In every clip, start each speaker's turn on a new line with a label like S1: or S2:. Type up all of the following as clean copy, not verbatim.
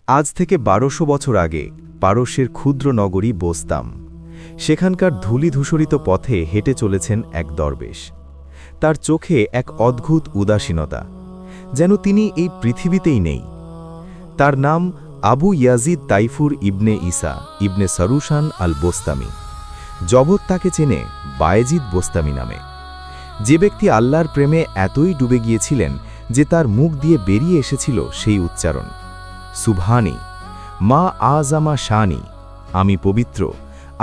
S1: আজ থেকে ১২০০ বছর আগে পারস্যের ক্ষুদ্র নগরী বোস্তাম। সেখানকার ধূলিধূসরিত পথে হেঁটে চলেছেন এক দরবেশ। তার চোখে এক অদ্ভুত উদাসীনতা, যেন তিনি এই পৃথিবীতেই নেই। তার নাম আবু ইয়াজিদ তাইফুর ইবনে ইসা ইবনে সরুশান আল বোস্তামি। জগৎ তাকে চেনে বায়েজিদ বোস্তামি নামে। যে ব্যক্তি আল্লাহর প্রেমে এতই ডুবে গিয়েছিলেন যে তার মুখ দিয়ে বেরিয়ে এসেছিল সেই উচ্চারণ, সুবহানি মা আজামা শানি, আমি পবিত্র,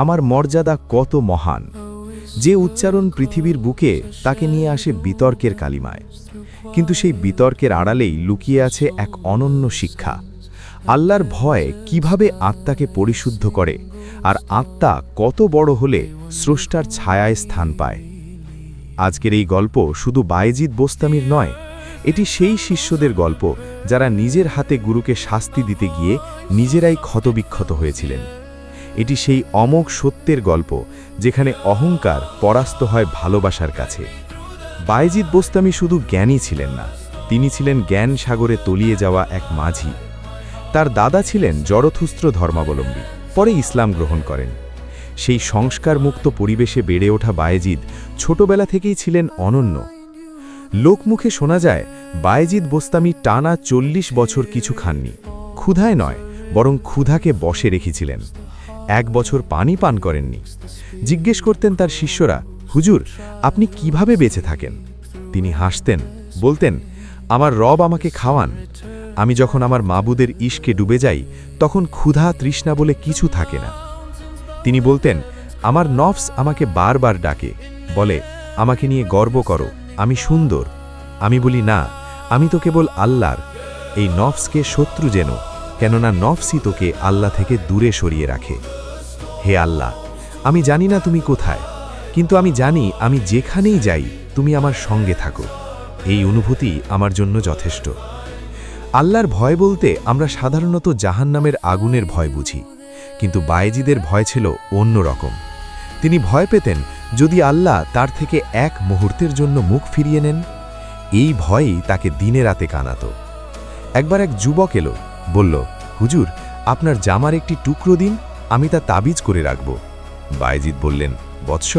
S1: আমার মর্যাদা কত মহান। যে উচ্চারণ পৃথিবীর বুকে তাকে নিয়ে আসে বিতর্কের কালিমায়, কিন্তু সেই বিতর্কের আড়ালেই লুকিয়ে আছে এক অনন্য শিক্ষা। আল্লাহর ভয় কিভাবে আত্মাকে পরিশুদ্ধ করে, আর আত্মা কত বড় হলে স্রষ্টার ছায়ায় স্থান পায়। আজকের এই গল্প শুধু বায়েজিদ বোস্তামির নয়, এটি সেই শিষ্যদের গল্প যারা নিজের হাতে গুরুকে শাস্তি দিতে গিয়ে নিজেরাই ক্ষতবিক্ষত হয়েছিলেন। এটি সেই অমোঘ সত্যের গল্প যেখানে অহংকার পরাস্ত হয় ভালোবাসার কাছে। বায়েজিদ বোস্তামি শুধু জ্ঞানী ছিলেন না, তিনি ছিলেন জ্ঞান সাগরে তলিয়ে যাওয়া এক মাঝি। তার দাদা ছিলেন জরথুস্ত্র ধর্মাবলম্বী, পরে ইসলাম গ্রহণ করেন। সেই সংস্কারমুক্ত পরিবেশে বেড়ে ওঠা বায়েজিদ ছোটবেলা থেকেই ছিলেন অনন্য। লোকমুখে শোনা যায় বায়েজিদ বোস্তামি টানা ৪০ বছর কিছু খাননি। ক্ষুধায় নয়, বরং ক্ষুধাকে বশে রেখেছিলেন। ১ বছর পানি পান করেননি। জিজ্ঞেস করতেন তার শিষ্যরা, হুজুর, আপনি কিভাবে বেঁচে থাকেন? তিনি হাসতেন, বলতেন, আমার রব আমাকে খাওয়ান। আমি যখন আমার মাবুদের ইশকে ডুবে যাই, তখন ক্ষুধা তৃষ্ণা বলে কিছু থাকে না। তিনি বলতেন, আমার নফস আমাকে বারবার ডাকে, বলে, আমাকে নিয়ে গর্ব করো, আমি সুন্দর। আমি বলি, না, আমি তো কেবল আল্লাহর। এই নফসকে শত্রু যেন, কেননা নফসই তোকে আল্লাহ থেকে দূরে সরিয়ে রাখে। হে আল্লাহ, আমি জানি না তুমি কোথায়, কিন্তু আমি জানি আমি যেখানেই যাই তুমি আমার সঙ্গে থাকো। এই অনুভূতি আমার জন্য যথেষ্ট। আল্লাহর ভয় বলতে আমরা সাধারণত জাহান্নামের আগুনের ভয় বুঝি, কিন্তু বায়েজিদের ভয় ছিল অন্য রকম। তিনি ভয় পেতেন যদি আল্লাহ তার থেকে এক মুহূর্তের জন্য মুখ ফিরিয়ে নেন। এই ভয়ই তাকে দিনে রাতে কানাত। একবার এক যুবক এলো, বলল, হুজুর, আপনার জামার একটি টুকরো দিন, আমি তা তাবিজ করে রাখব। বায়েজিদ বললেন, বৎস,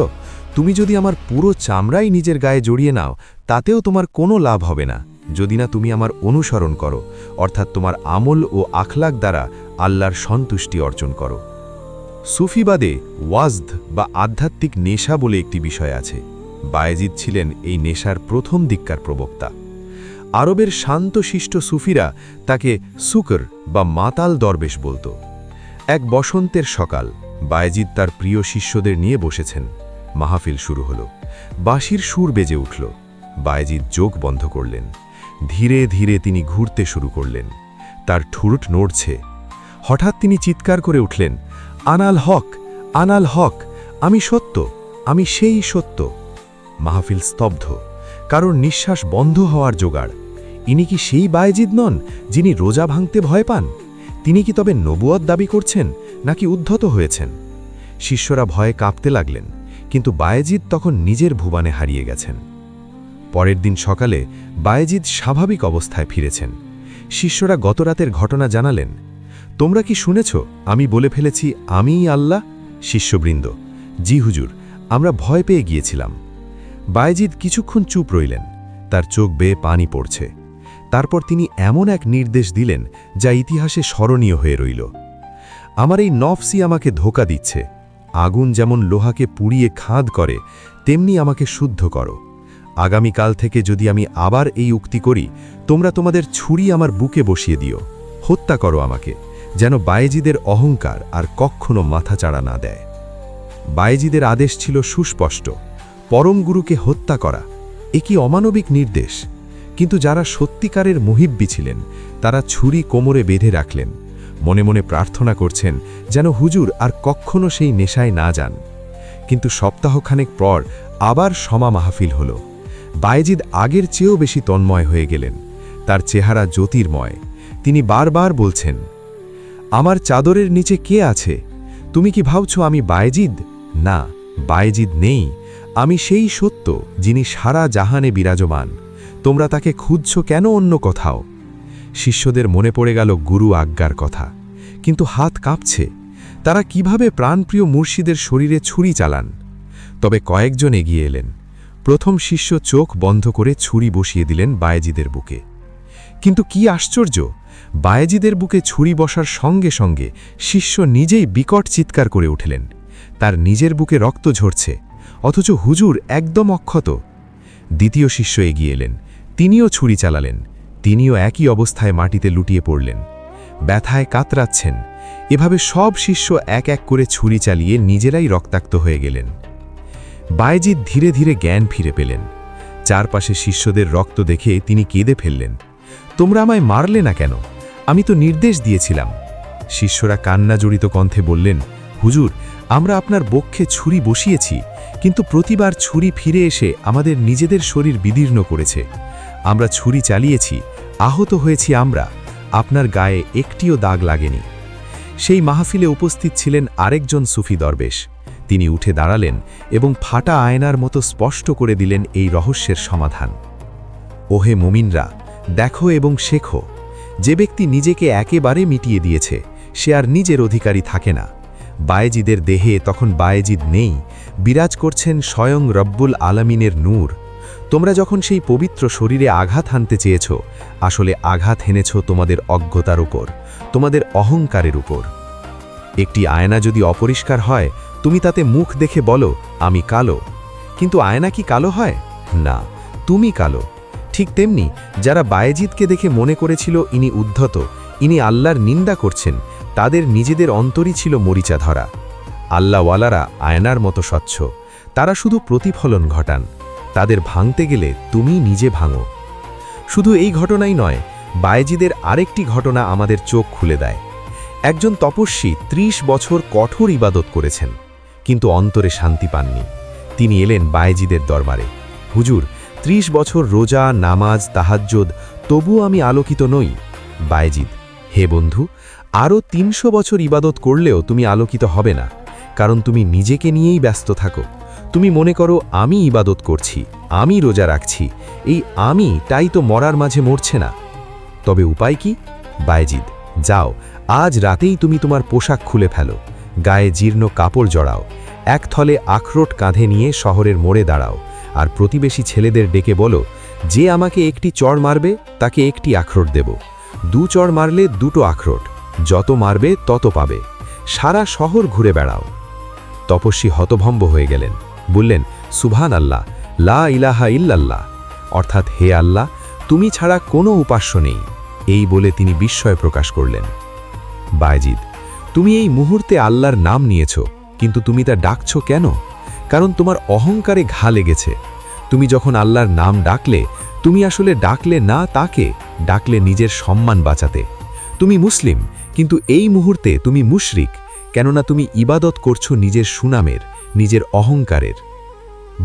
S1: তুমি যদি আমার পুরো চামড়াই নিজের গায়ে জড়িয়ে নাও, তাতেও তোমার কোনো লাভ হবে না, যদি না তুমি আমার অনুসরণ করো, অর্থাৎ তোমার আমল ও আখলাক দ্বারা আল্লাহর সন্তুষ্টি অর্জন করো। সুফিবাদে ওয়াজদ বা আধ্যাত্মিক নেশা বলে একটি বিষয় আছে। বায়েজিদ ছিলেন এই নেশার প্রথম দিককার প্রবক্তা। আরবের শান্তশিষ্ট সুফিরা তাকে সুকর বা মাতাল দরবেশ বলত। এক বসন্তের সকাল, বায়েজিদ তার প্রিয় শিষ্যদের নিয়ে বসেছেন। মাহফিল শুরু হল। বাঁশির সুর বেজে উঠল। বায়েজিদ চোখ বন্ধ করলেন। ধীরে ধীরে তিনি ঘুরতে শুরু করলেন। তার ঠুরুট নড়ছে। হঠাৎ তিনি চিৎকার করে উঠলেন, আনাল হক, আনাল হক, আমি সত্য, আমি সেই সত্য। মাহফিল স্তব্ধ, কারণ নিঃশ্বাস বন্ধ হওয়ার জোগাড়। ইনি কি সেই বায়েজিদ নন যিনি রোজা ভাঙতে ভয় পান? তিনি কি তবে নবুয়ত দাবি করছেন, নাকি উদ্ধত হয়েছেন? শিষ্যরা ভয়ে কাঁপতে লাগলেন, কিন্তু বায়েজিদ তখন নিজের ভুবনে হারিয়ে গেছেন। পরের দিন সকালে বায়েজিদ স্বাভাবিক অবস্থায় ফিরেছেন। শিষ্যরা গতরাতের ঘটনা জানালেন। তোমরা কি শুনেছ আমি বলে ফেলেছি আমিই আল্লাহ? শিষ্যবৃন্দ, জি হুজুর, আমরা ভয় পেয়ে গিয়েছিলাম। বায়েজিদ কিছুক্ষণ চুপ রইলেন। তার চোখ বেয়ে পানি পড়ছে। তারপর তিনি এমন এক নির্দেশ দিলেন যা ইতিহাসে স্মরণীয় হয়ে রইল। আমার এই নফসই আমাকে ধোঁকা দিচ্ছে। আগুন যেমন লোহাকে পুড়িয়ে খাঁদ করে, তেমনি আমাকে শুদ্ধ করো। আগামীকাল থেকে যদি আমি আবার এই উক্তি করি, তোমরা তোমাদের ছুরি আমার বুকে বসিয়ে দিও, হত্যা করো আমাকে, যেন বায়েজিদের অহংকার আর কখনো মাথাচাড়া না দেয়। বায়েজিদের আদেশ ছিল সুস্পষ্ট, পরম গুরুকে হত্যা করা। এ কি অমানবিক নির্দেশ! কিন্তু যারা সত্যিকারের মুহিব্বি ছিলেন, তারা ছুরি কোমরে বেঁধে রাখলেন, মনে মনে প্রার্থনা করছেন যেন হুজুর আর কখনো সেই নেশায় না যান। কিন্তু সপ্তাহখানেক পর আবার সমা মাহফিল হল। বায়েজিদ আগের চেয়েও বেশি তন্ময় হয়ে গেলেন। তার চেহারা জ্যোতির্ময়। তিনি বারবার বলছেন, আমার চাদরের নিচে কে আছে? তুমি কি ভাবছ আমি বায়েজিদ? না, বায়েজিদ নেই। আমি সেই সত্য যিনি সারা জাহানে বিরাজমান। তোমরা তাকে খুঁজছ কেন অন্য কোথাও?
S2: শিষ্যদের মনে পড়ে গেল গুরু আজ্ঞার কথা, কিন্তু হাত কাঁপছে। তারা কিভাবে প্রাণপ্রিয় মুর্শিদের শরীরে ছুরি চালান? তবে কয়েকজন এগিয়ে এলেন। প্রথম শিষ্য চোখ বন্ধ করে ছুরি বসিয়ে দিলেন বায়েজিদের বুকে। কিন্তু কি আশ্চর্য, বায়েজিদের বুকে ছুরি বসার সঙ্গে সঙ্গে শিষ্য নিজেই বিকট চিৎকার করে উঠলেন। তার নিজের বুকে রক্ত ঝরছে, অথচ হুজুর একদম অক্ষত। দ্বিতীয় শিষ্য এগিয়ে এলেন, তিনিও ছুরি চালালেন। তিনিও একই অবস্থায় মাটিতে লুটিয়ে পড়লেন, ব্যথায় কাতরাচ্ছেন। এভাবে সব শিষ্য এক এক করে ছুরি চালিয়ে নিজেরাই রক্তাক্ত হয়ে গেলেন। বায়েজিদ ধীরে ধীরে জ্ঞান ফিরে পেলেন। চারপাশে শিষ্যদের রক্ত দেখে তিনি কেঁদে ফেললেন, তোমরা আমায় মারলে না কেন? আমি তো নির্দেশ দিয়েছিলাম। শিষ্যরা কান্নাজড়িত কণ্ঠে বললেন, হুজুর, আমরা আপনার বক্ষে ছুরি বসিয়েছি, কিন্তু প্রতিবার ছুরি ফিরে এসে আমাদের নিজেদের শরীর বিদীর্ণ করেছে। আমরা ছুরি চালিয়েছি, আহত হয়েছি আমরা, আপনার গায়ে একটিও দাগ লাগেনি। সেই মাহফিলে উপস্থিত ছিলেন আরেকজন সুফি দরবেশ। তিনি উঠে দাঁড়ালেন এবং ফাটা আয়নার মতো স্পষ্ট করে দিলেন এই রহস্যের সমাধান। ওহে মুমিনরা, দেখো এবং শেখো, যে ব্যক্তি নিজেকে একেবারে মিটিয়ে দিয়েছে সে আর নিজের অধিকারী থাকে না। বায়েজিদের দেহে তখন বায়েজিদ নেই, বিরাজ করছেন স্বয়ং রব্বুল আলামিনের নূর। তোমরা যখন সেই পবিত্র শরীরে আঘাত হানতে চেয়েছ, আসলে আঘাত হেনেছ তোমাদের অজ্ঞতার উপর, তোমাদের অহংকারের উপর। একটি আয়না যদি অপরিষ্কার হয়, তুমি তাতে মুখ দেখে বলো আমি কালো, কিন্তু আয়না কি কালো হয়? না, তুমি কালো। ঠিক তেমনি যারা বায়েজিদকে দেখে মনে করেছিল ইনি উদ্ধত, ইনি আল্লাহর নিন্দা করছেন, তাদের নিজেদের অন্তরই ছিল মরিচা ধরা। আল্লাহওয়ালারা আয়নার মতো স্বচ্ছ, তারা শুধু প্রতিফলন ঘটান। তাদের ভাঙতে গেলে তুমি নিজে ভাঙো। শুধু এই ঘটনাই নয়, বায়েজিদের আরেকটি ঘটনা আমাদের চোখ খুলে দেয়। একজন তপস্বী ৩০ বছর কঠোর ইবাদত করেছেন, কিন্তু অন্তরে শান্তি পাননি। তিনি এলেন বায়েজিদের দরবারে, হুজুর, ৩০ বছর রোজা, নামাজ, তাহাজ্জুদ, তবুও আমি আলোকিত নই। বায়েজিদ, হে বন্ধু, আরও ৩০০ বছর ইবাদত করলেও তুমি আলোকিত হবে না, কারণ তুমি নিজেকে নিয়েই ব্যস্ত থাকো। তুমি মনে করো আমি ইবাদত করছি, আমি রোজা রাখছি, এই আমি তাই তো মরার মাঝে মরছে না। তবে উপায় কি? বায়েজিদ, যাও, আজ রাতেই তুমি তোমার পোশাক খুলে ফেলো, গায়ে জীর্ণ কাপড় জড়াও, এক থলে আখরোট কাঁধে নিয়ে শহরের মোড়ে দাঁড়াও, আর প্রতিবেশী ছেলেদের ডেকে বলো, যে আমাকে একটি চড় মারবে তাকে একটি আখরোট দেব, ২ চড় মারলে ২টো আখরোট, যত মারবে তত পাবে, সারা শহর ঘুরে বেড়াও। তপস্বী হতভম্ব হয়ে গেলেন, বললেন, সুবহান আল্লাহ, লা ইলাহা ইল্লাল্লাহ, অর্থাৎ হে আল্লাহ, তুমি ছাড়া কোনো উপাস্য নেই। এই বলে তিনি বিস্ময় প্রকাশ করলেন। বায়েজিদ, তুমি এই মুহূর্তে আল্লাহর নাম নিয়েছ, কিন্তু তুমি তা ডাকছ কেন? কারণ তোমার অহংকারে ঘা লেগেছে। তুমি যখন আল্লাহর নাম ডাকলে, তুমি আসলে ডাকলে না তাকে, ডাকলে নিজের সম্মান বাঁচাতে। তুমি মুসলিম, কিন্তু এই মুহূর্তে তুমি মুশরিক, কেননা তুমি ইবাদত করছো নিজের সুনামের, নিজের অহংকারের।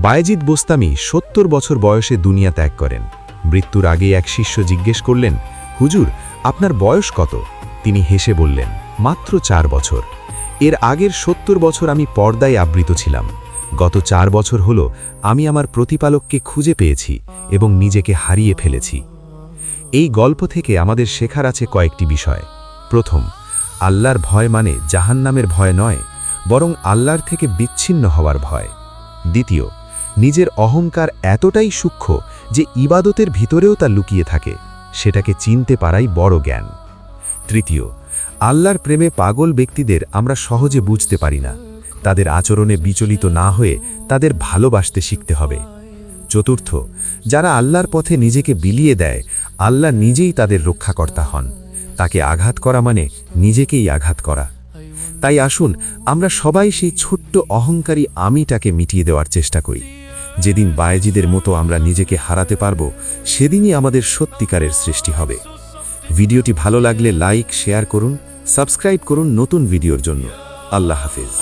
S2: বায়েজিদ বোস্তামি ৭০ বছর বয়সে দুনিয়া ত্যাগ করেন। মৃত্যুর আগে এক শিষ্য জিজ্ঞেস করলেন, হুজুর, আপনার বয়স কত? তিনি হেসে বললেন, মাত্র ৪ বছর। এর আগের ৭০ বছর আমি পর্দায় আবৃত ছিলাম। গত ৪ বছর হলো আমি আমার প্রতিপালককে খুঁজে পেয়েছি এবং নিজেকে হারিয়ে ফেলেছি। এই গল্প থেকে আমাদের শেখার আছে কয়েকটি বিষয়। প্রথম, আল্লাহর ভয় মানে জাহান্নামের ভয় নয়, বরং আল্লাহর থেকে বিচ্ছিন্ন হওয়ার ভয়। দ্বিতীয়, নিজের অহংকার এতটাই সূক্ষ্ম যে ইবাদতের ভিতরেও তা লুকিয়ে থাকে, সেটাকে চিনতে পারাই বড় জ্ঞান। তৃতীয়, আল্লাহর প্রেমে পাগল ব্যক্তিদের আমরা সহজে বুঝতে পারি না, তাদের আচরণে বিচলিত না হয়ে তাদের ভালোবাসতে শিখতে হবে। চতুর্থ, যারা আল্লাহর পথে নিজেকে বিলিয়ে দেয়, আল্লাহ নিজেই তাদের রক্ষাকর্তা হন। তাকে আঘাত করা মানে নিজেকেই আঘাত করা। তাই আসুন আমরা সবাই সেই ছোট্ট অহংকারী আমিটাকে মিটিয়ে দেওয়ার চেষ্টা করি। যেদিন বায়েজিদের মতো আমরা নিজেকে হারাতে পারব, সেদিনই আমাদের সত্যিকারের সৃষ্টি হবে। ভিডিওটি ভালো লাগলে লাইক, শেয়ার করুন, সাবস্ক্রাইব করুন নতুন ভিডিওর জন্য। আল্লাহ হাফেজ।